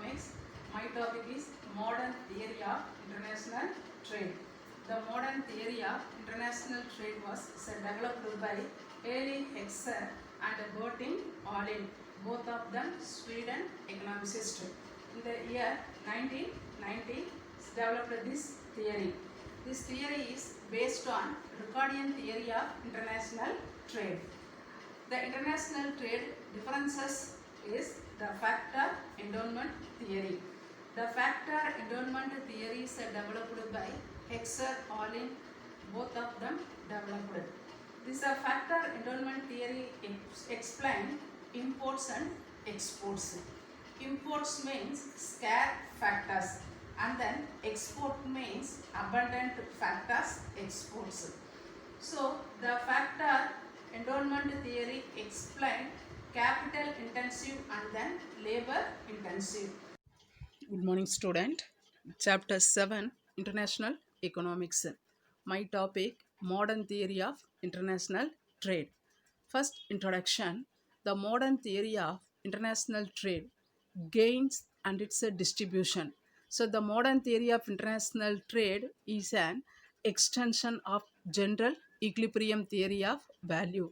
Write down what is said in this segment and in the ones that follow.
Economics. My topic is Modern Theory of International Trade. The modern theory of international trade was developed by Eli Hexer and Bertin Ohlin, both of them Sweden economicists. In the year 1990, developed this theory. This theory is based on Ricardian theory of international trade. The international trade differences is the factor endowment theory. The factor endowment theory is developed by Hexer, Ohlin, both of them developed. This factor endowment theory explain imports and exports. Imports means scarce factors and then export means abundant factors exports. So the factor endowment theory explain capital intensive and then labor intensive. Good morning student. Chapter 7 International Economics. My topic Modern Theory of International Trade. First introduction. The modern theory of international trade gains and its distribution. So the modern theory of international trade is an extension of general equilibrium theory of value.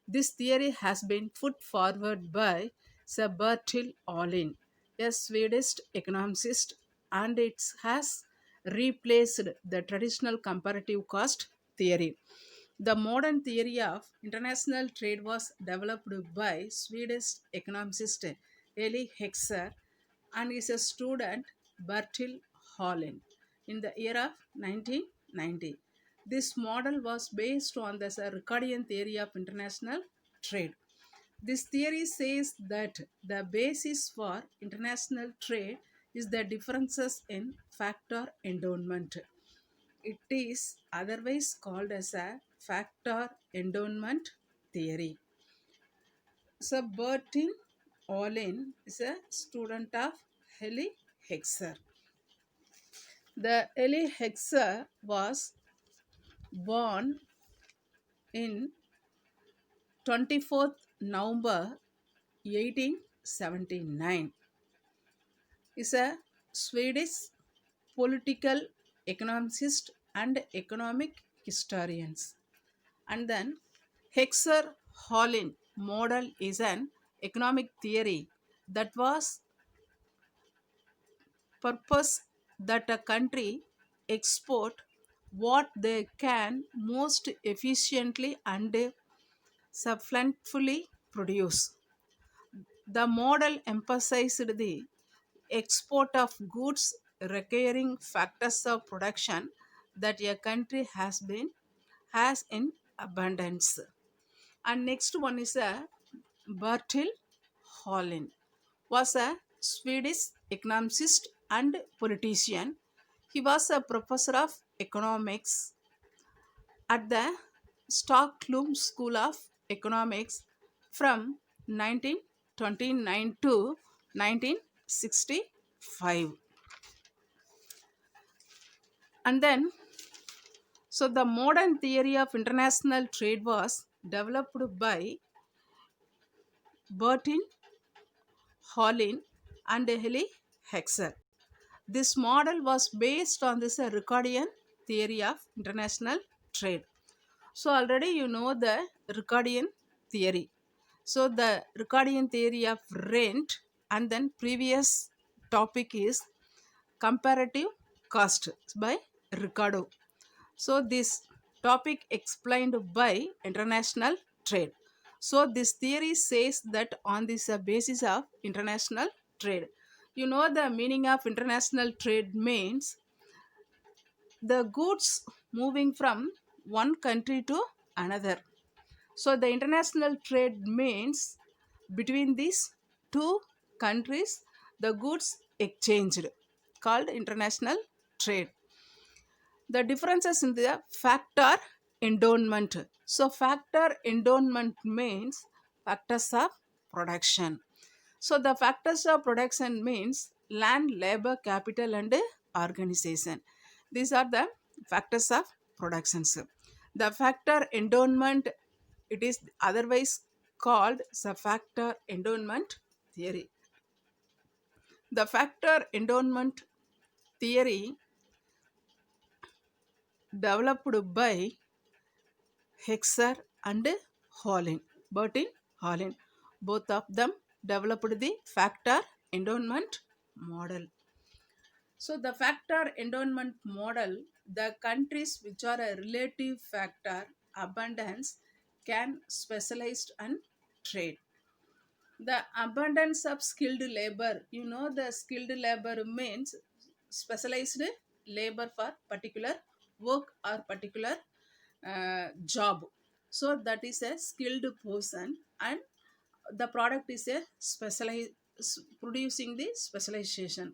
This theory has been put forward by Sir Bertil Ohlin, a Swedish economist, and it has replaced the traditional comparative cost theory. The modern theory of international trade was developed by Swedish economist Eli Hexer and his student Bertil Ohlin in the year of 1990. This model was based on the Ricardian theory of international trade. This theory says that the basis for international trade is the differences in factor endowment. It is otherwise called as a factor endowment theory. So Bertin Ohlin is a student of Eli Hexer. The Eli Hexer was born in 24th November 1879. Is a Swedish political economist and economic historians. And then Hexer Ohlin model is an economic theory that was purpose that a country export what they can most efficiently and substantially produce. The model emphasized the export of goods requiring factors of production that a country has in abundance. And next one is a Bertil Ohlin was a Swedish economist and politician. He was a professor of economics at the Stockholm School of Economics from 1929 to 1965. And then, so the modern theory of international trade was developed by Bertin Ohlin and Eli Hexer. This model was based on this Ricardian theory of international trade. So already you know the Ricardian theory. So the Ricardian theory of rent and then previous topic is comparative cost by Ricardo. So this topic explained by international trade. So this theory says that on this basis of international trade. You know the meaning of international trade means the goods moving from one country to another. So the international trade means between these two countries the goods exchanged called international trade. The differences in the factor endowment. So factor endowment means factors of production. So the factors of production means land, labor, capital and organization. These are the factors of productions. The factor endowment, it is otherwise called the factor endowment theory. The factor endowment theory developed by Hexer and Holland. Bertin Holland. Both of them developed the factor endowment model. So the factor endowment model, the countries which are a relative factor abundance can specialize and trade. The abundance of skilled labor, the skilled labor means specialized labor for particular work or particular job. So that is a skilled person, and the product is a specialized producing the specialization.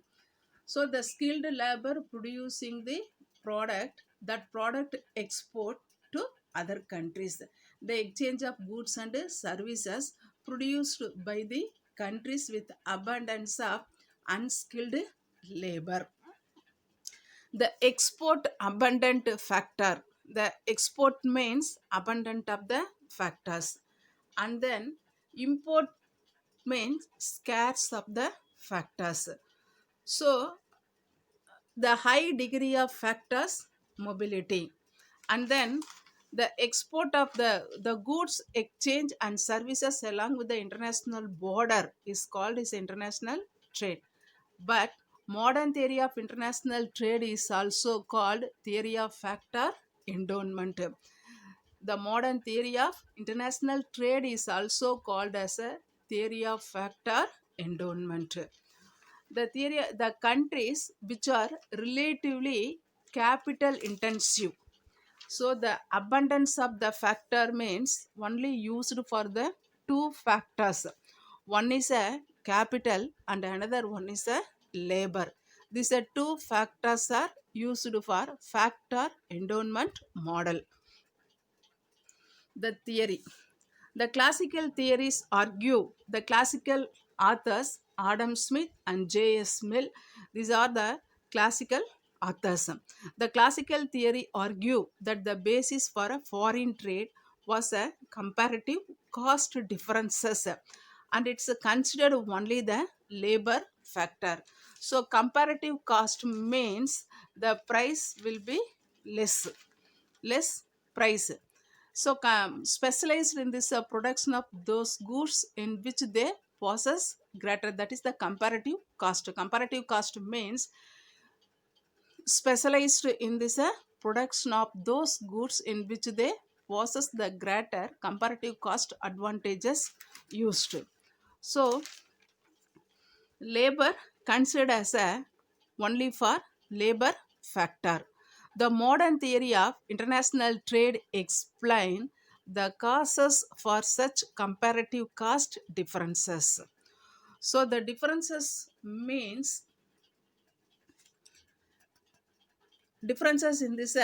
So the skilled labor producing the product, that product export to other countries. The exchange of goods and services produced by the countries with abundance of unskilled labor. The export abundant factor. The export means abundant of the factors. And then import means scarce of the factors. So the high degree of factors mobility, and then the export of the goods exchange and services along with the international border is called is international trade. But modern theory of international trade is also called theory of factor endowment. The modern theory of international trade is also called as a theory of factor endowment. The countries which are relatively capital intensive, so the abundance of the factor means only used for the two factors. One is a capital and another one is a labor. These are two factors are used for factor endowment model. The theory. The classical theories argue, the classical authors Adam Smith and J.S. Mill, these are the classical authors. The classical theory argue that the basis for a foreign trade was a comparative cost differences, and it's considered only the labor factor. So comparative cost means the price will be less price. So specialized in this production of those goods in which they possess greater, that is the comparative cost. Comparative cost means specialized in this production of those goods in which they possess the greater comparative cost advantages used. So labor considered as a only for labor factor. The modern theory of international trade explain the causes for such comparative cost differences. So the differences means differences in this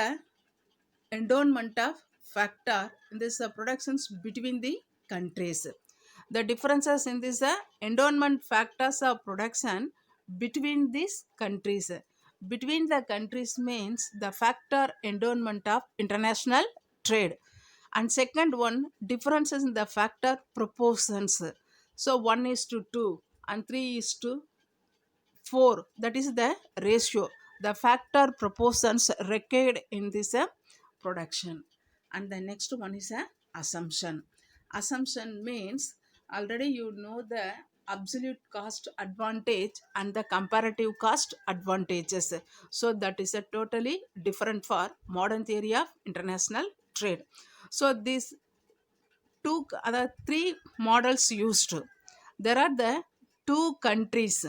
endowment of factor in this productions between the countries. The differences in this endowment factors of production between these countries. Between the countries means the factor endowment of international trade. And second one, differences in the factor proportions. So 1 is to 2 and 3 is to 4, that is the ratio, the factor proportions required in this production. And the next one is a assumption. Assumption means already you know the absolute cost advantage and the comparative cost advantages. So that is a totally different for modern theory of international trade. So these two other three models used. There are the two countries.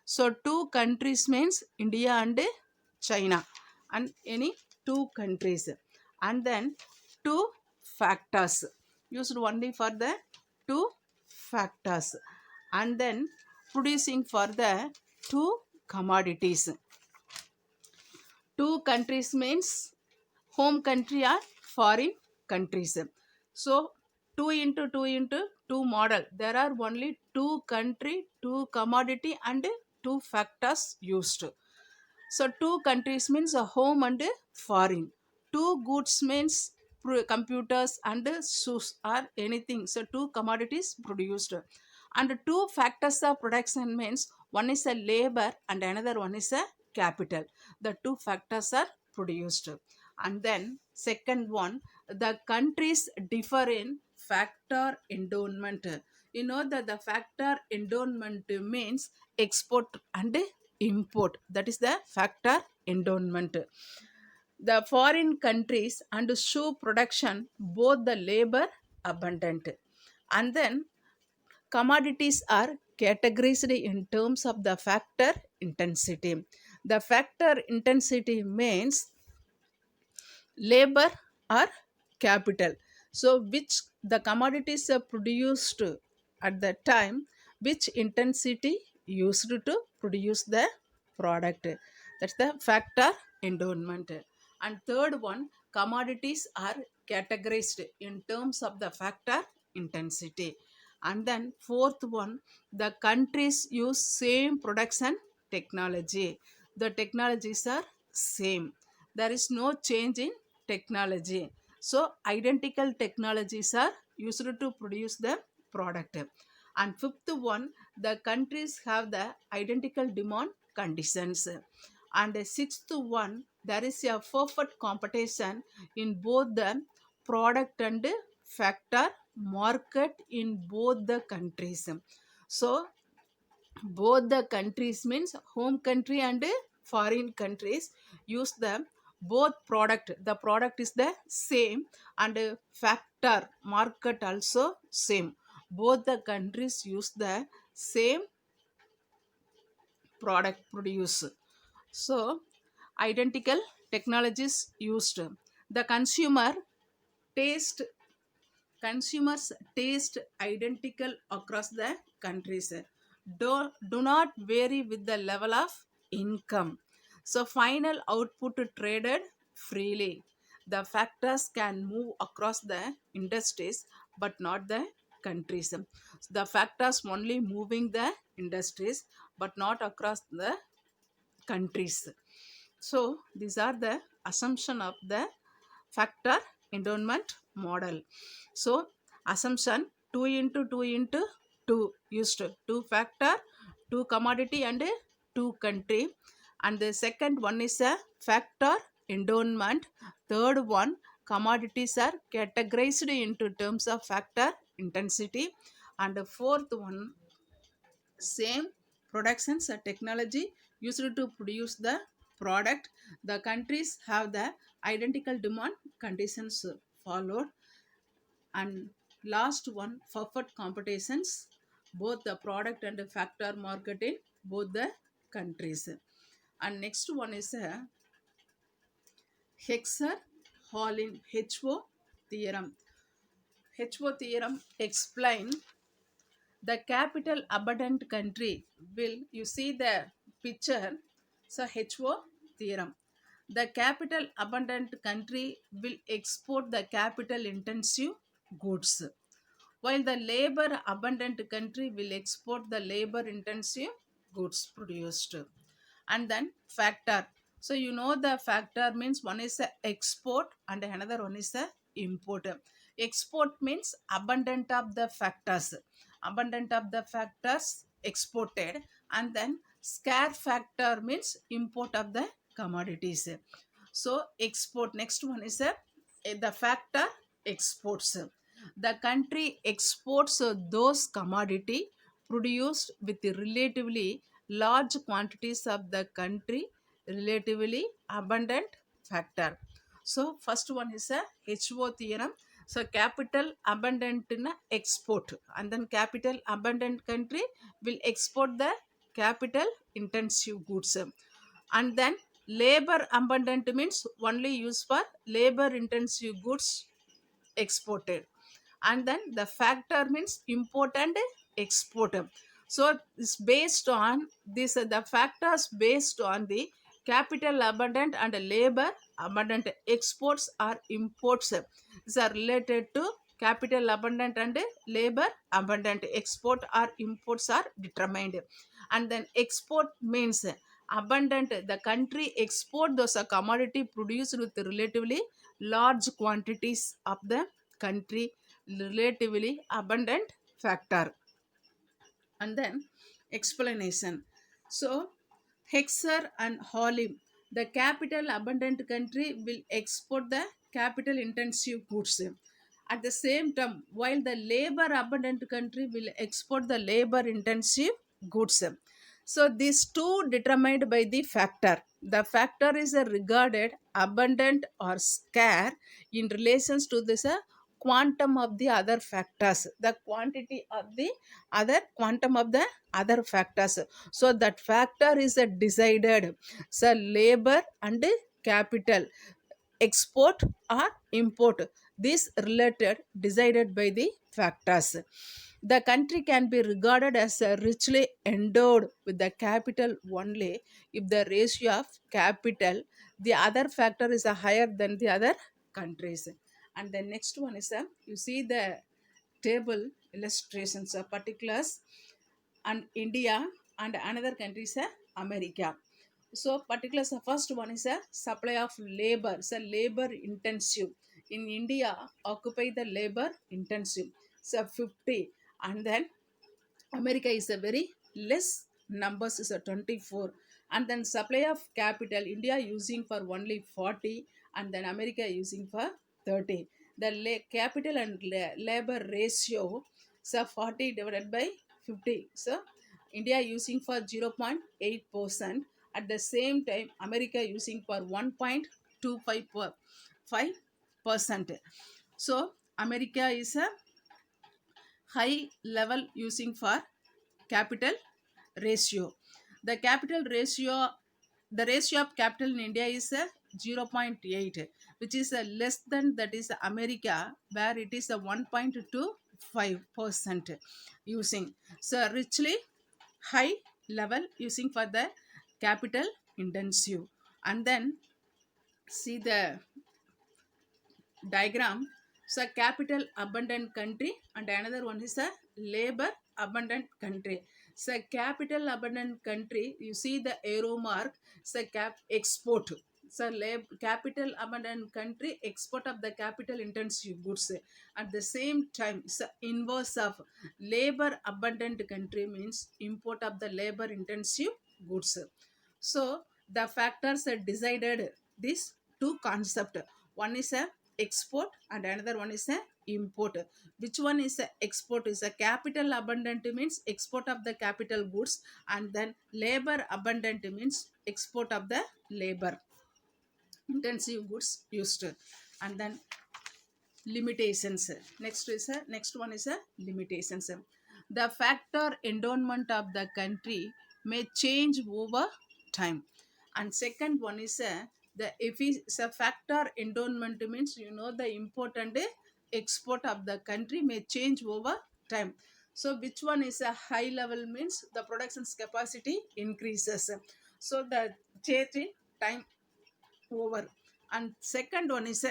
So two countries means India and China, and any two countries, and then two factors used only for the two factors, and then producing for the two commodities. Two countries means home country or foreign countries. So 2 into 2 into 2 model, there are only two country, two commodity and two factors used. So two countries means a home and a foreign. Two goods means computers and shoes or anything. So two commodities produced. And two factors of production means One is a labor and another one is a capital. The two factors are produced. And then second one, the countries differ in factor endowment. You know that the factor endowment means export and import. That is the factor endowment. The foreign countries and shoe production both the labor abundant. And then commodities are categorized in terms of the factor intensity. The factor intensity means labor or capital. So, which the commodities are produced at the time, which intensity used to produce the product. That's the factor endowment. And third one, commodities are categorized in terms of the factor intensity. And then fourth one, the countries use same production technology. The technologies are same. There is no change in technology. So identical technologies are used to produce the product. And fifth one, the countries have the identical demand conditions. And the sixth one, there is a perfect competition in both the product and factor market in both the countries. So both the countries means home country and foreign countries use the both product. The product is the same and factor market also same. Both the countries use the same product produce. So identical technologies used. The taste consumers taste identical across the countries. Do not vary with the level of income. So final output traded freely. The factors can move across the industries but not the countries. The factors only moving the industries but not across the countries. So these are the assumption of the factor endowment model. So assumption 2 into 2 into 2 used 2 factor, 2 commodity and 2 country. And the second one is a factor endowment. Third one, commodities are categorized into terms of factor intensity. And the fourth one, same productions and technology used to produce the product. The countries have the identical demand conditions followed. And last one, perfect competitions both the product and the factor market in both the countries. And next one is a Hexer Hallin HO theorem. HO theorem explain the capital abundant country will, you see the picture. So HO theorem, the capital abundant country will export the capital intensive goods, while the labor abundant country will export the labor intensive goods produced. And then factor, so you know the factor means one is a export and another one is a import. Export means abundant of the factors, abundant of the factors exported. And then scarce factor means import of the commodities. So export, next one is the factor exports. The country exports those commodity produced with relatively large quantities of the country relatively abundant factor. So first one is a HO theorem. So capital abundant in a export, and then capital abundant country will export the capital intensive goods. And then labor abundant means only used for labor intensive goods exported. And then the factor means import and export. So it's based on this, the factors based on the capital abundant and labor abundant exports or imports. These are related to capital abundant and labor abundant export or imports are determined. And then export means abundant, the country export those commodity produced with relatively large quantities of the country relatively abundant factor. And then explanation, So, Hexer and Holly, the capital abundant country will export the capital intensive goods. At the same time, while the labor abundant country will export the labor intensive goods. So, these two determined by the factor. The factor is regarded abundant or scarce in relations to this quantum of the other factors, the quantity of the other quantum of the other factors. So that factor is decided. So labor and capital, export or import, this related decided by the factors. The country can be regarded as richly endowed with the capital only if the ratio of capital the other factor is higher than the other countries. And the next one is you see the table illustrations of particulars and India and another country is America. So particulars, the first one is a supply of labor. So labor intensive. In India, occupy the labor intensive. So 50. And then America is a very less numbers is a 24. And then supply of capital, India using for only 40 and then America using for 30. The capital and labor ratio, so 40 divided by 50. So India using for 0.8%. At the same time, America using for 1.25%. So America is a high level using for capital ratio. The capital ratio, the ratio of capital in India is 0.8, which is less than that is America, where it is a 1.25% using. So richly high level using for the capital intensive. And then see the diagram. So capital abundant country and another one is a labor abundant country. So capital abundant country, you see the arrow mark. So export. So capital abundant country, export of the capital intensive goods. At the same time, so inverse of labor abundant country means import of the labor intensive goods. So the factors are decided these two concept. One is a export and another one is a import. Which one is a export? Is a capital abundant means export of the capital goods, and then labor abundant means export of the labor intensive goods used. And then limitations. Next one is a limitations. The factor endowment of the country may change over time. And second one is the if is a factor endowment means the import and export of the country may change over time. So which one is a high level means the production's capacity increases. So the change in time over. And second one is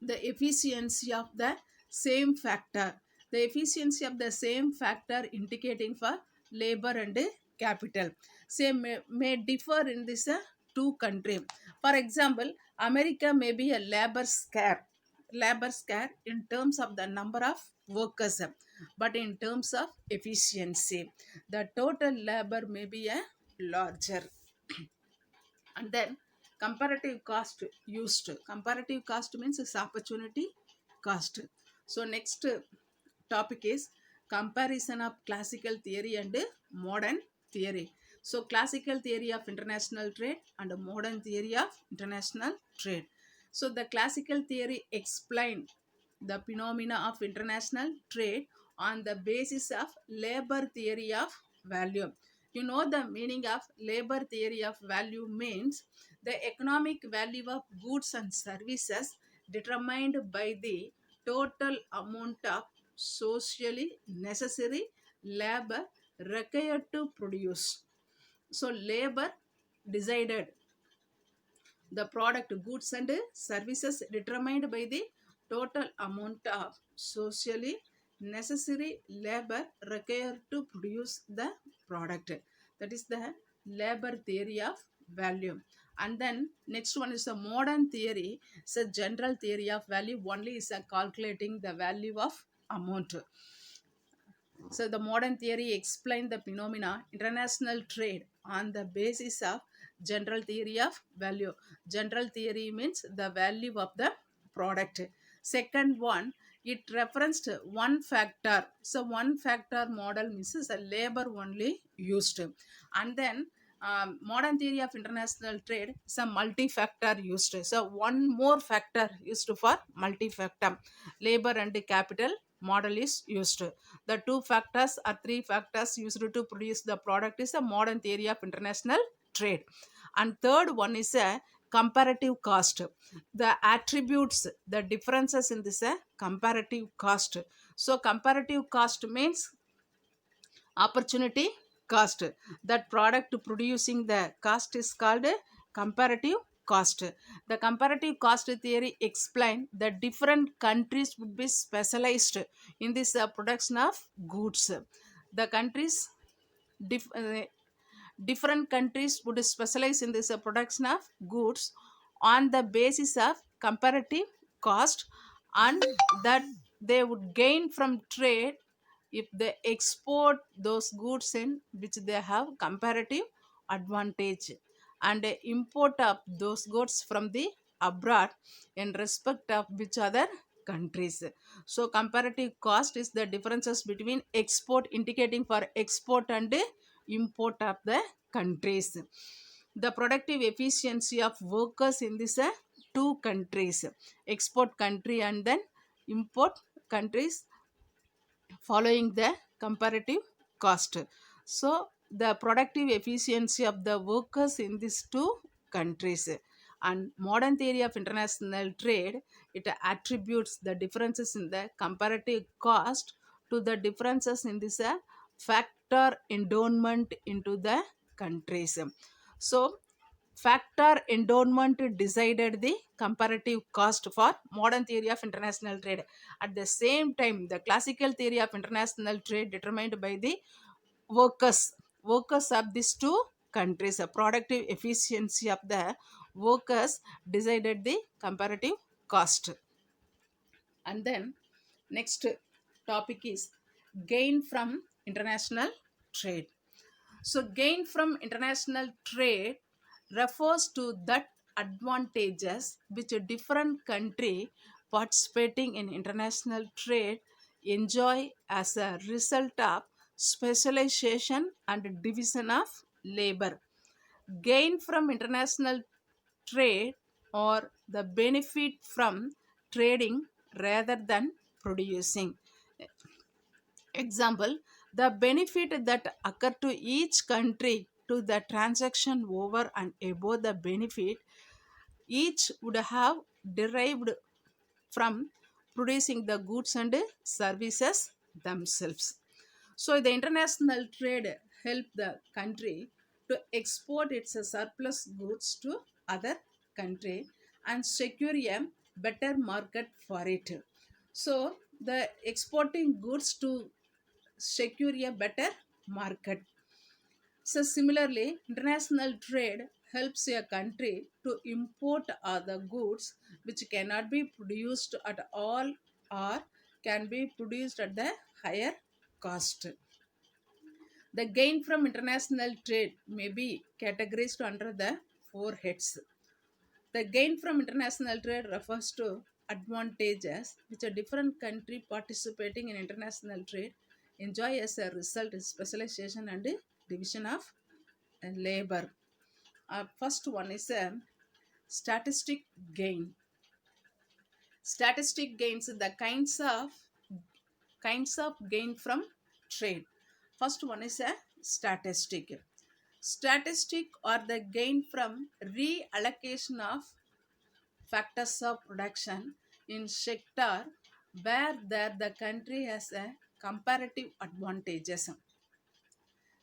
the efficiency of the same factor. The efficiency of the same factor indicating for labor and capital. Say may differ in this two country. For example, America may be a labor scare in terms of the number of workers, but in terms of efficiency, the total labor may be a larger. And then comparative cost used. Comparative cost means is opportunity cost. So next topic is comparison of classical theory and modern theory. So classical theory of international trade and modern theory of international trade. So the classical theory explain the phenomena of international trade on the basis of labor theory of value. The meaning of labor theory of value means the economic value of goods and services determined by the total amount of socially necessary labor required to produce. So labor decided the product, goods and services determined by the total amount of socially necessary labor required to produce the product. That is the labor theory of value. And then next one is a modern theory. It's a general theory of value. Only is a calculating the value of amount. So the modern theory explained the phenomena international trade on the basis of general theory of value. General theory means the value of the product. Second one, it referenced one factor. So one factor model means is a labor only used. And then modern theory of international trade is a multi-factor used. So one more factor used for multi-factor. Labor and capital model is used. The two factors or three factors used to produce the product is a modern theory of international trade. And third one is a comparative cost. The attributes, the differences in this comparative cost. So comparative cost means opportunity cost. That product producing the cost is called a comparative cost. The comparative cost theory explain that different countries would be specialized in this production of goods. The countries dif- uh, different countries would specialize in this production of goods on the basis of comparative cost, and that they would gain from trade if they export those goods in which they have comparative advantage, and import of those goods from the abroad in respect of which other countries. So comparative cost is the differences between export, indicating for export and import of the countries. The productive efficiency of workers in this two countries, export country and then import countries, following the comparative cost. So the productive efficiency of the workers in these two countries. And modern theory of international trade, it attributes the differences in the comparative cost to the differences in this factor endowment into the countries. So factor endowment decided the comparative cost for modern theory of international trade. At the same time, the classical theory of international trade determined by the workers of these two countries. A productive efficiency of the workers decided the comparative cost. And then next topic is gain from international trade. So gain from international trade refers to that advantages which a different country participating in international trade enjoy as a result of specialization and division of labor. Gain from international trade or the benefit from trading rather than producing. Example, the benefit that occur to each country to the transaction over and above the benefit each would have derived from producing the goods and services themselves. So the international trade help the country to export its surplus goods to other country and secure a better market for it. So the exporting goods to secure a better market. So similarly, international trade helps a country to import other goods which cannot be produced at all or can be produced at the higher cost. The gain from international trade may be categorized under the four heads. The gain from international trade refers to advantages which a different country participating in international trade enjoy as a result of specialization and division of labor. First one is a statistic gain. Statistic gains the kinds of gain from trade. First one is a statistic. Statistic or the gain from reallocation of factors of production in sector where there the country has a comparative advantages.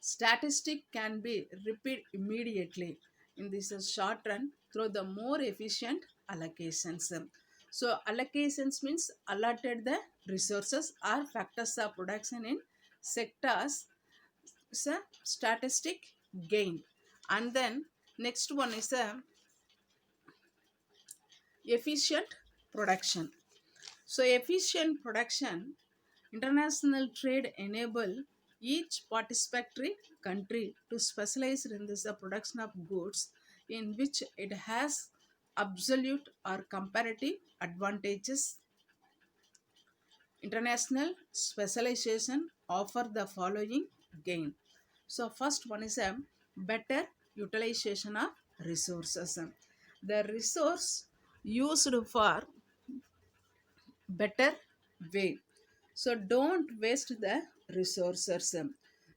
Statistic can be repeated immediately in this short run through the more efficient allocations. So allocations means allotted the resources or factors of production in sectors. It's a statistic gain. And then next one is a efficient production. So efficient production International trade enable each participatory country to specialize in this production of goods in which it has absolute or comparative advantages. International specialization offer the following gain. So first one is a better utilization of resources. The resource used for better way. So don't waste the resources.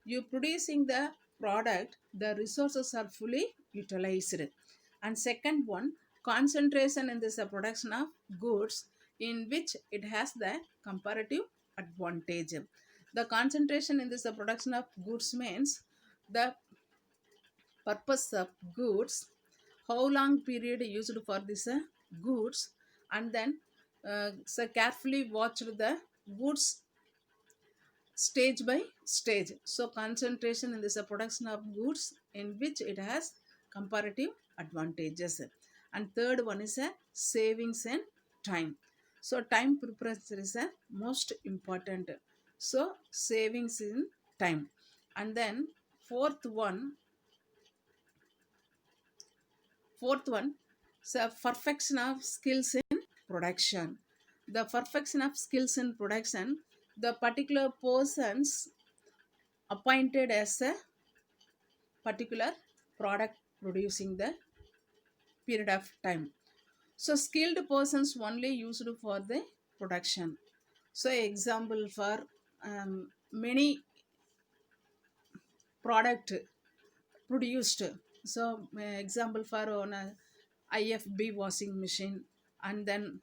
You producing the product, the resources are fully utilized. And second one, concentration in this production of goods in which it has the comparative advantage. The concentration in this production of goods means the purpose of goods, how long period used for this goods, and then so carefully watched the goods stage by stage. So concentration in this production of goods in which it has comparative advantages. And third one is a savings and time. So time preference is a most important. So savings in time. And then fourth one, fourth one, so perfection of skills in production. The perfection of skills in production, the particular persons appointed as a particular product producing the period of time. So skilled persons only used for the production. So example for many product produced. So example for on a IFB washing machine, and then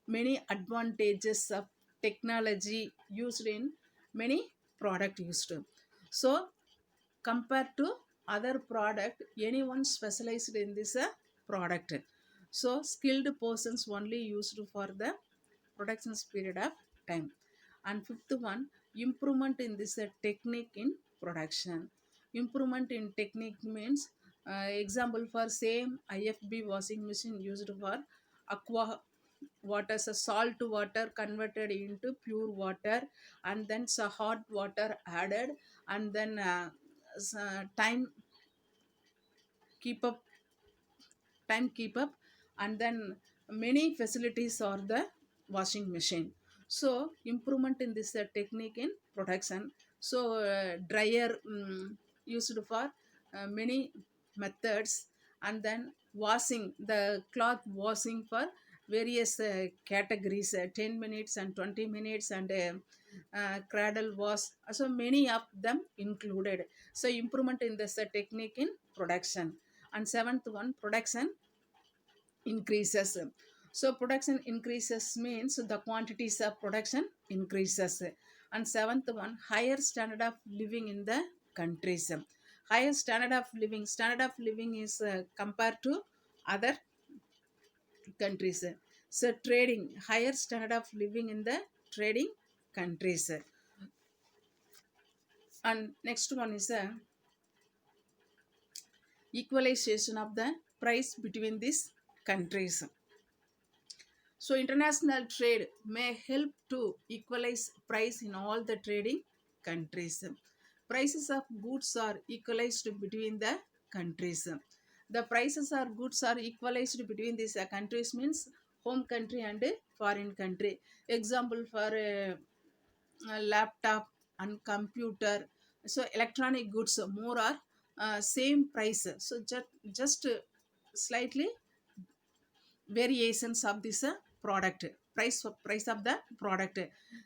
many advantages of technology used in many product used. So compared to other product, anyone specialized in this product. So skilled persons only used for the production period of time. And fifth one, improvement in this technique in production. Improvement in technique means example for same IFB washing machine used for aqua water, so salt water converted into pure water, and then so hot water added, and then time keep up, time keep up, and then many facilities are the washing machine. So improvement in this technique in production. So dryer used for many methods, and then washing the cloth washing for various categories, 10 minutes and 20 minutes, and cradle wash, so many of them included. So improvement in this technique in production. And seventh one, production increases. So production increases means the quantities of production increases. And seventh one, higher standard of living in the countries. Higher standard of living, standard of living is compared to other countries. So trading, higher standard of living in the trading countries. And next one is equalization of the price between these countries. So international trade may help to equalize price in all the trading countries. Prices of goods are equalized between the countries. The prices of goods are equalized between these countries means home country and foreign country. Example for a laptop and computer. So electronic goods more are same price. So just slightly variations of this product, price of the product,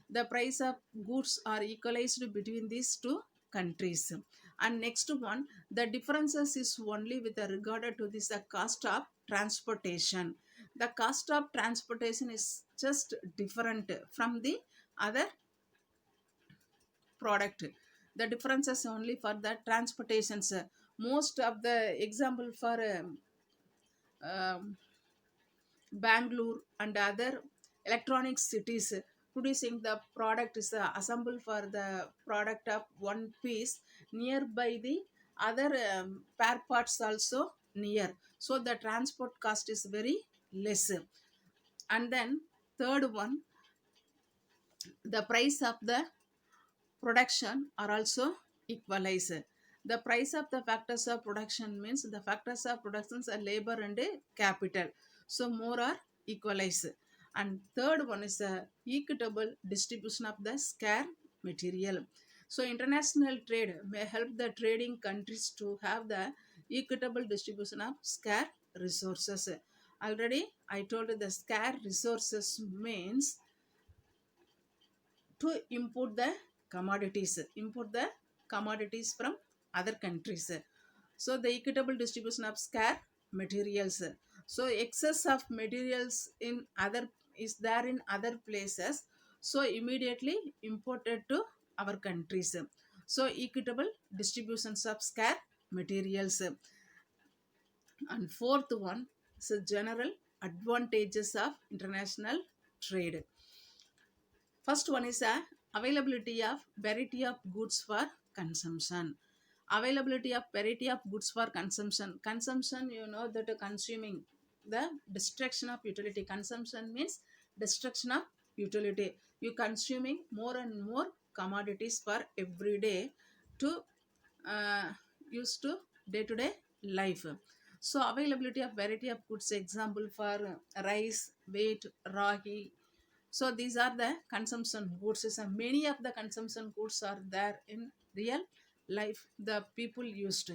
the price of goods are equalized between these two countries. And next one, the differences is only with regard to this cost of transportation. The cost of transportation is just different from the other product. The differences only for the transportations. Most of the example for um, Bangalore and other electronic cities producing the product is assembled for the product of one piece nearby the other spare parts also near. So the transport cost is very less. And then third one, The price of the production are also equalized. The price of the factors of production means the factors of productions are labor and capital. So more are equalized. And third one is the equitable distribution of the scarce material. So international trade may help the trading countries to have the equitable distribution of scarce resources. Already I told you the scarce resources means to import the commodities from other countries. So the equitable distribution of scarce materials. So excess of materials in other is there in other places, so immediately imported to our countries. So equitable distributions of scarce materials. And fourth one is general advantages of international trade. First one is a availability of variety of goods for consumption. Availability of variety of goods for consumption. Consumption, you know that consuming, the destruction of utility. Consumption means destruction of utility. You consuming more and more commodities for every day to uh, use to day life. So availability of variety of goods. Example for rice, wheat, ragi, so these are the consumption goods. So many of the consumption goods are there in real life. The people used.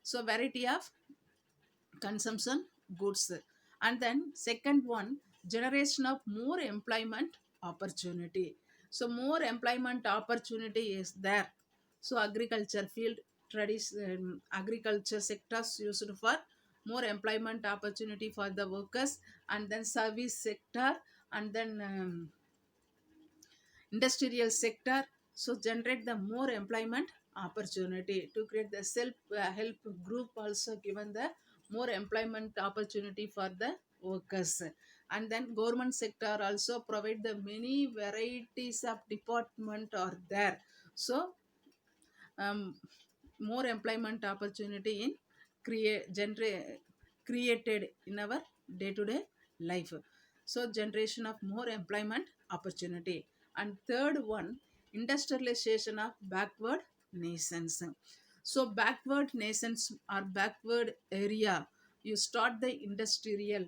So variety of consumption goods. And then second one, generation of more employment opportunity. So more employment opportunity is there. So agriculture field, tradition, agriculture sectors used for more employment opportunity for the workers, and then service sector, and then industrial sector. So generate the more employment opportunity. To create the self help group also given the more employment opportunity for the workers. And then government sector also provide the many varieties of department are there. So um, more employment opportunity in created in our day to day life. So generation of more employment opportunity. And third one, industrialization of backward nations. So backward nations are backward area, you start the industrial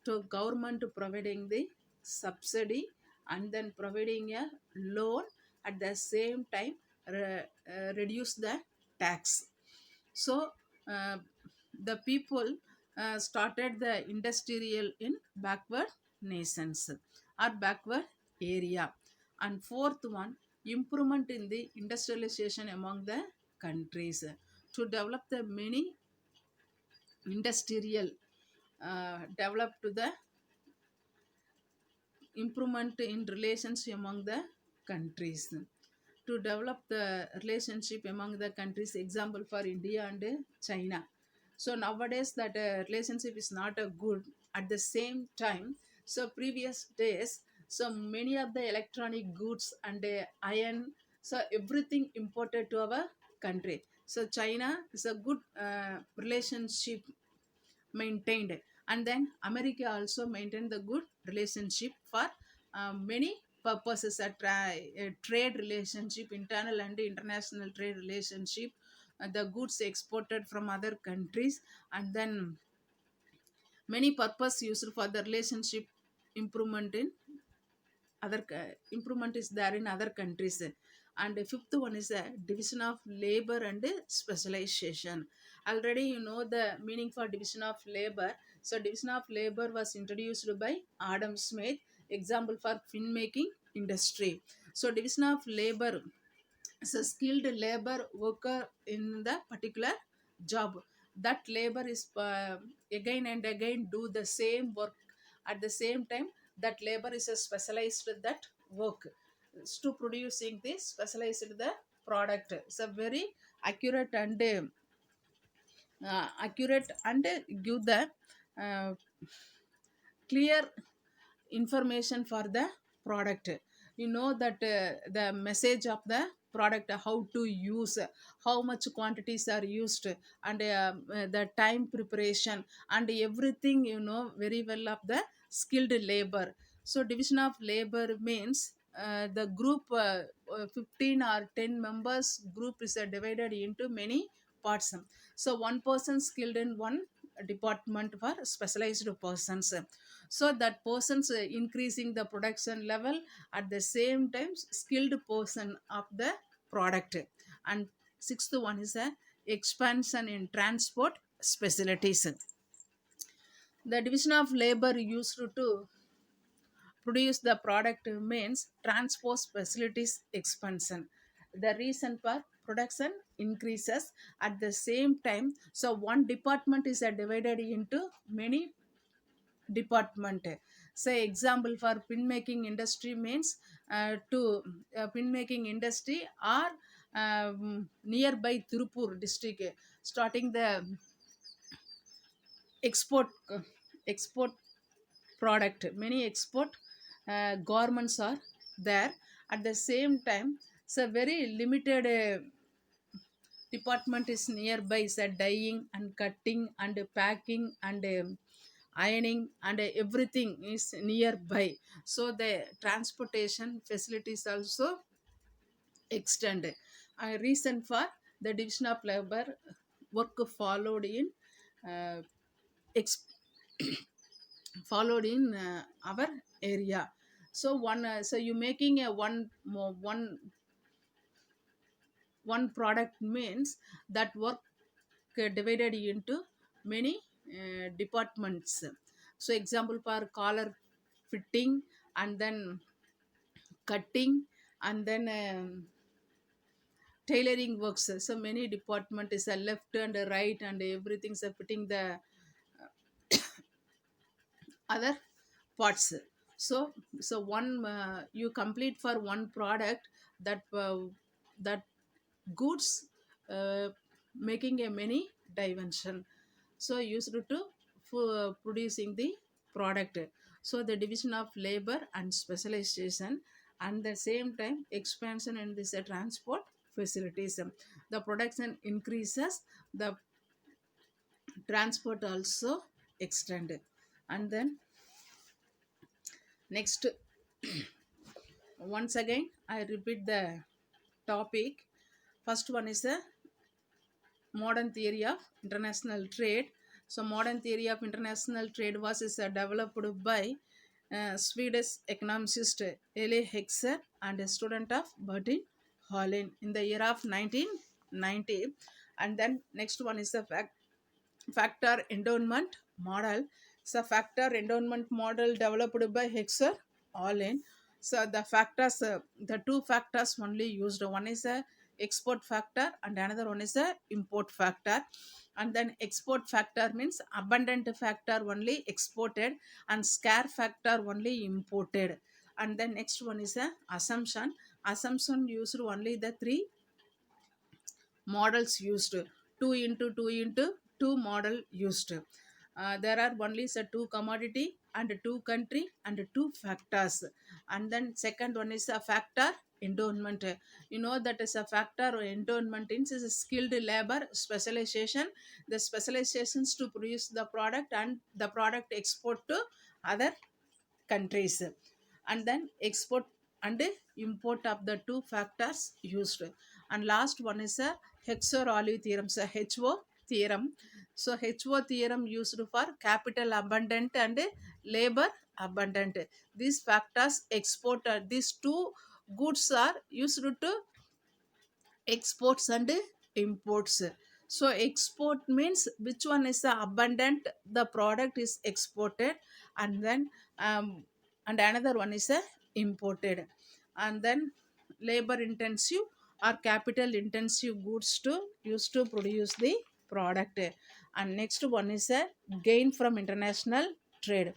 to government providing the subsidy, and then providing a loan, at the same time reduce the tax. So uh, the people started the industrial in backward nations or backward area. And fourth one, improvement in the industrialization among the countries to develop the many industrial develop to the improvement in relations among the countries. To develop the relationship among the countries, example for India and China. So nowadays that relationship is not a good. At the same time, so previous days, so many of the electronic goods and iron, so everything imported to our country. So China is a good relationship maintained. And then America also maintained the good relationship for many purposes. A trade relationship, internal and international trade relationship, the goods exported from other countries, and then many purpose used for the relationship improvement in improvement is there in other countries. And the fifth one is a division of labor and specialization. Already you know the meaning for division of labor. So division of labor was introduced by Adam Smith. Example for filmmaking industry. So division of labor is a skilled labor worker in the particular job. That labor is again and again do the same work. At the same time, that labor is a specialized that work to producing this specialized the product. It's a very accurate and give the uh, clear information for the product. You know that the message of the product, how to use, how much quantities are used, and the time preparation, and everything you know very well of the skilled labor. So division of labor means the group 15 or 10 members group is divided into many parts. So one person skilled in one department for specialized persons, so that person's increasing the production level, at the same time skilled person of the product. And sixth one is a expansion in transport facilities. The division of labor used to produce the product means transport facilities expansion. The reason for production increases at the same time. So one department is divided into many department. Say example for pin making industry means to pin making industry or nearby Tirupur district, starting the export export product. Many export garments are there. At the same time, so very limited department is nearby, so dyeing and cutting and packing and ironing and everything is nearby, so the transportation facilities also extend. Reason for the division of labor work followed in uh, ex- followed in our area. So one so you making a one product means that work divided into many departments. So example for collar fitting, and then cutting, and then tailoring works. So many department is a left and a right and everything's a fitting the other parts. So one you complete for one product, that that goods making a many dimension, so used to for producing the product. So the division of labor and specialization, and the same time expansion in this transport facilities. The production increases, the transport also extended. And then next, once again I repeat the topic. First one is the modern theory of international trade. So modern theory of international trade was developed by Swedish economist Eli Hexer and a student of Bertin Holland in the year of 1990. And then next one is the factor endowment model. So factor endowment model developed by Hexer Holland. So the factors, the two factors only used. One is a export factor and another one is a import factor. And then export factor means abundant factor only exported and scarce factor only imported. And then next one is a assumption. Assumption used only the three models used. 2 into 2 into 2 model used. There are only two commodity and two country and two factors. And then second one is a factor endowment. You know that is a factor endowment means is a skilled labor specialization, the specializations to produce the product and the product export to other countries. And then export and import of the two factors used. And last one is a Hexer-Olive theorem, so HO theorem. So HO theorem used for capital abundant and labor abundant. These factors export, these two goods are used to exports and imports. So export means which one is the abundant, the product is exported, and then and another one is imported. And then labor intensive or capital intensive goods to use to produce the product. And next one is a gain from international trade.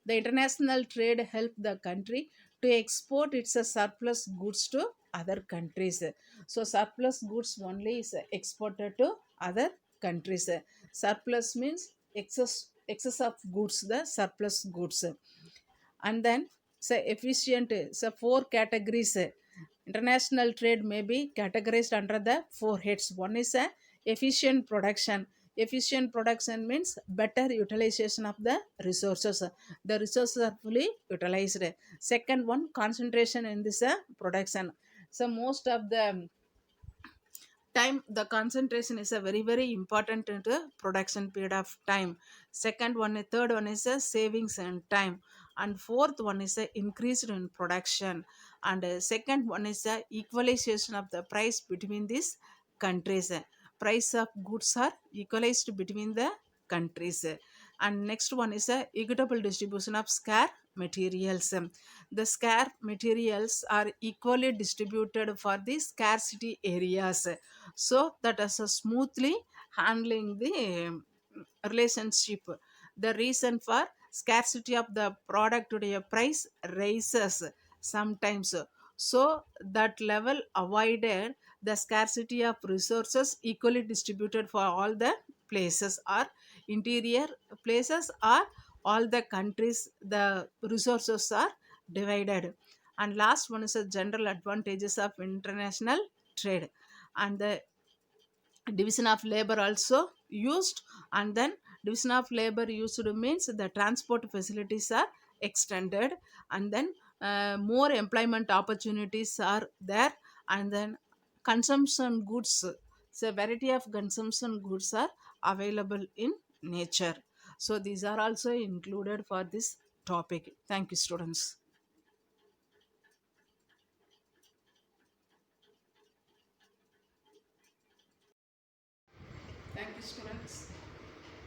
The international trade help the country to export its surplus goods to other countries. So surplus goods only is exported to other countries. Surplus means excess of goods, the surplus goods. And then say efficient, so four categories. International trade may be categorized under the four heads. One is a efficient production. Efficient production means better utilization of the resources. The resources are fully utilized. Second one, concentration in this production. So most of the time the concentration is a very important in the production period of time. Second one, third one is a savings and time, and fourth one is a increase in production, and second one is a equalization of the price between these countries. Price of goods are equalized between the countries. And next one is a equitable distribution of scarce materials. The scarce materials are equally distributed for the scarcity areas, so that is a smoothly handling the relationship. The reason for scarcity of the product today price rises sometimes, so that level avoided the scarcity of resources equally distributed for all the places or interior places or all the countries. The resources are divided. And last one is a general advantages of international trade. And the division of labor also used. And then division of labor used means the transport facilities are extended, and then more employment opportunities are there, and then consumption goods, so variety of consumption goods are available in nature. So these are also included for this topic. Thank you, students. Thank you, students.